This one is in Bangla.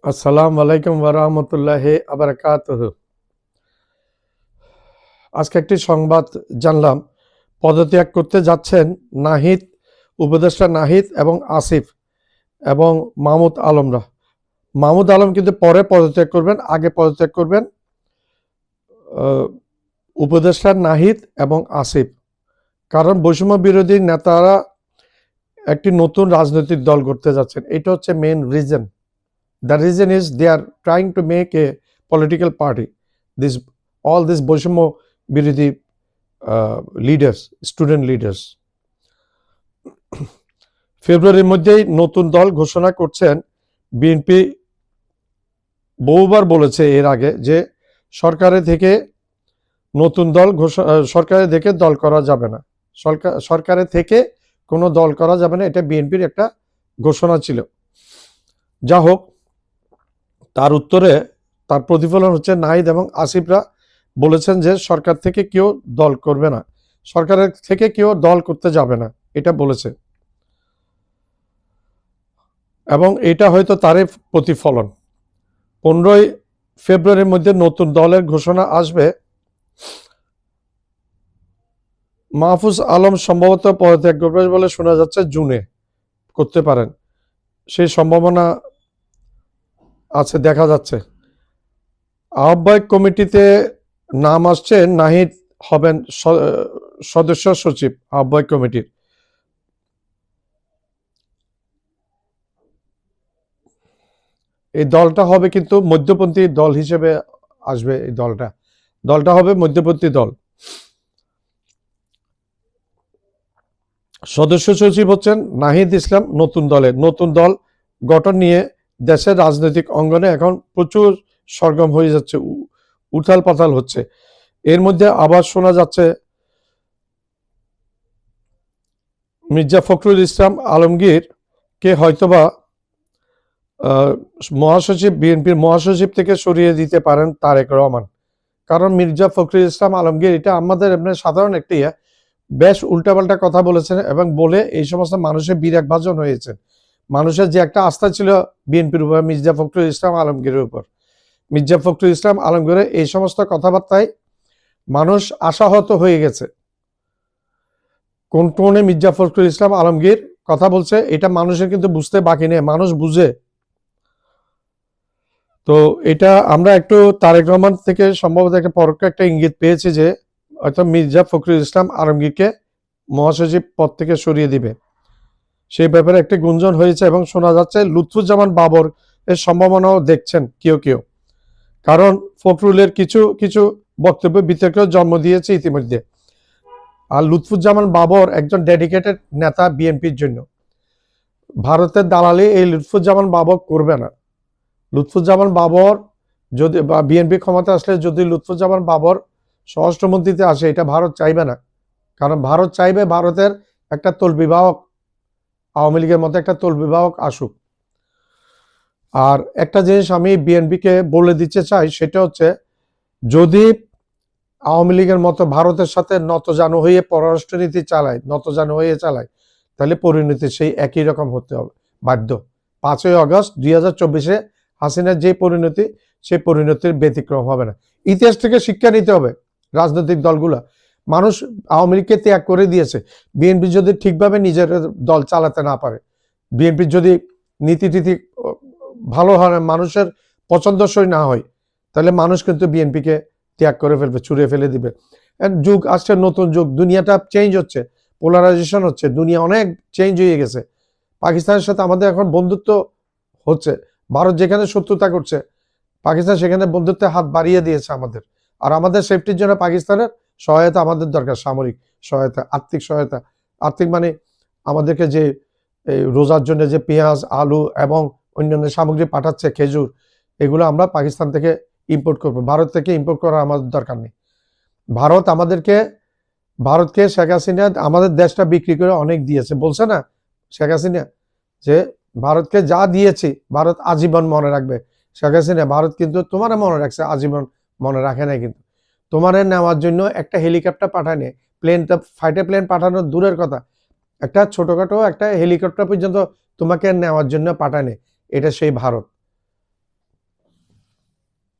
আসসালামু আলাইকুম ওয়া রাহমাতুল্লাহি ওয়া বারাকাতুহু। আজকে একটি সংবাদ জানলাম, পদত্যাগ করতে যাচ্ছেন নাহিদ, উপদেষ্টা নাহিদ এবং আসিফ এবং মাহমুদ আলমরা। মাহমুদ আলম কিন্তু পরে পদত্যাগ করবেন, আগে পদত্যাগ করবেন উপদেষ্টা নাহিদ এবং আসিফ। কারণ বৈষম্য বিরোধী নেতারা একটি নতুন রাজনৈতিক দল করতে যাচ্ছেন, এটা হচ্ছে main reason. The reason is they are trying to make a political party. All these বৈষম্য বিরোধী leaders, student leaders. ফেব্রুয়ারির মধ্যেই নতুন দল ঘোষণা করছেন। বিএনপি বহুবার বলেছে এর আগে যে সরকারের থেকে নতুন দল সরকারের থেকে দল করা যাবে না, সরকারের থেকে কোনো দল করা যাবে না, এটা বিএনপির একটা ঘোষণা ছিল। যা হোক, তার উত্তরে তার প্রতিফলন হচ্ছে নাহিদ এবং আসিফরা বলেছেন যে সরকার থেকে কেউ দল করবে না, সরকারের থেকে কেউ দল করতে যাবে না, এটা বলেছে। এবং এটা হয়তো তারই প্রতিফলন। 15ই ফেব্রুয়ারির মধ্যে নতুন দলের ঘোষণা আসবে। মাহফুজ আলম সম্ভবত পদত্যাগ করবে বলে শোনা যাচ্ছে, জুনে করতে পারেন, সেই সম্ভাবনা আছে, দেখা যাচ্ছে। আহ্বায়ক কমিটিতে নাম আসছে, নাহিদ হবেন সদস্য সচিব আহ্বায়ক কমিটির। এই দলটা হবে কিন্তু মধ্যপন্থী দল হিসেবে আসবে। এই দলটা হবে মধ্যপন্থী দল। সদস্য সচিব হচ্ছেন নাহিদ ইসলাম। নতুন দল গঠন নিয়ে দেশের রাজনৈতিক অঙ্গনে এখন প্রচুর সরগরম হয়ে যাচ্ছে, উথাল পাতাল হচ্ছে। এর মধ্যে আবার শোনা যাচ্ছে মির্জা ফখরুল ইসলাম আলমগীর কে হয়তোবা মহাসচিব, বিএনপির মহাসচিব থেকে সরিয়ে দিতে পারেন তারেক রহমান। কারণ মির্জা ফখরুল ইসলাম আলমগীর এটা আমাদের এমনি সাধারণ একটি বেশ উল্টাপাল্টা কথা বলেছেন এবং বলে এই সমস্ত মানুষের বিরাগ ভাজন হয়েছে। মানুষের যে একটা আস্থা ছিল বিএনপির উপর, মির্জা ফখরুল ইসলাম আলমগীরের উপর, মির্জা ফখরুল ইসলাম আলমগীরের এই সমস্ত কথাবার্তায় মানুষ আশাহত হয়ে গেছে। কোন টোনে মির্জা ফখরুল ইসলাম আলমগীর কথা বলছে এটা মানুষের কিন্তু বুঝতে বাকি নেই, মানুষ বুঝে। তো এটা আমরা একটু তারেক রহমান থেকে সম্ভবত একটা পরোক্ষ একটা ইঙ্গিত পেয়েছি যে হয়তো মির্জা ফখরুল ইসলাম আলমগীরকে মহাসচিব পদ থেকে সরিয়ে দিবে, সেই ব্যাপারে একটা গুঞ্জন হয়েছে। এবং শোনা যাচ্ছে লুৎফুজ্জামান বাবর এর সম্ভাবনাও দেখছেন কেউ। কারণ ফখরুলের কিছু কিছু বক্তব্য বিতর্কের জন্ম দিয়েছে ইতিমধ্যে। আর লুৎফুজ্জামান বাবর একজন ডেডিকেটেড নেতা বিএনপির জন্য। ভারতের দালালি এই লুৎফুজ্জামান বাবর করবে না। লুৎফুজ্জামান বাবর যদি বা বিএনপি ক্ষমতা আসলে যদি লুৎফুজ্জামান বাবর স্বরাষ্ট্রমন্ত্রীতে আসে, এটা ভারত চাইবে না। কারণ ভারত চাইবে ভারতের একটা তলবিবাহক, আওয়ামী লীগের মতো একটা তলবিবাহক আসুক। আর একটা জিনিস আমি বিএনপিকে বলে দিতে চাই, সেটা হচ্ছে যদি আওয়ামী লীগের মতো ভারতের সাথে নতজানু হয়ে পররাষ্ট্রনীতি চালায়, তাহলে পরিণতি সেই একই রকম হতে হবে বাধ্য। 5ই আগস্ট 2024-এ হাসিনার যে পরিণতি, সেই পরিণতির ব্যতিক্রম হবে না। ইতিহাস থেকে শিক্ষা নিতে হবে রাজনৈতিক দলগুলা। মানুষ আওয়ামী লীগকে ত্যাগ করে দিয়েছে। বিএনপি যদি ঠিকভাবে নিজের দল চালাতে না পারে, বিএনপির যদি নীতি ভালো হয়, মানুষের পছন্দসই না হয়, তাহলে মানুষ কিন্তু বিএনপিকে ত্যাগ করে ফেলবে, ছুড়ে ফেলে দিবে। যুগ আসছে, নতুন যুগ, দুনিয়াটা চেঞ্জ হচ্ছে, পোলারাইজেশন হচ্ছে, দুনিয়া অনেক চেঞ্জ হয়ে গেছে। পাকিস্তানের সাথে আমাদের এখন বন্ধুত্ব হচ্ছে। ভারত যেখানে শত্রুতা করছে, পাকিস্তান সেখানে বন্ধুত্বের হাত বাড়িয়ে দিয়েছে আমাদের। আর আমাদের সেফটির জন্য পাকিস্তানের সহায়তা আমাদের দরকার, সামরিক সহায়তা, আর্থিক সহায়তা। আর্থিক মানে আমাদেরকে যে রোজার জন্য যে পেঁয়াজ, আলু এবং অন্যান্য সামগ্রী পাঠাচ্ছে, খেজুর, এগুলো আমরা পাকিস্তান থেকে ইম্পোর্ট করবো। ভারত থেকে ইম্পোর্ট করার আমাদের দরকার নেই। ভারতকে শেখ হাসিনা আমাদের দেশটা বিক্রি করে অনেক দিয়েছে, বলছে না শেখ হাসিনা যে ভারতকে যা দিয়েছি ভারত আজীবন মনে রাখবে। শেখ হাসিনা, ভারত কিন্তু তোমারে মনে রাখছে, আজীবন মনে রাখে নাই। কিন্তু তোমারে নেওয়ার জন্য একটা হেলিকপ্টার পাঠায়নি, ফাইটার প্লেন পাঠানোর দূরের কথা, একটা ছোটখাটো একটা হেলিকপ্টার পর্যন্ত তোমাকে নেওয়ার জন্য পাঠায়নি। এটা সেই ভারত।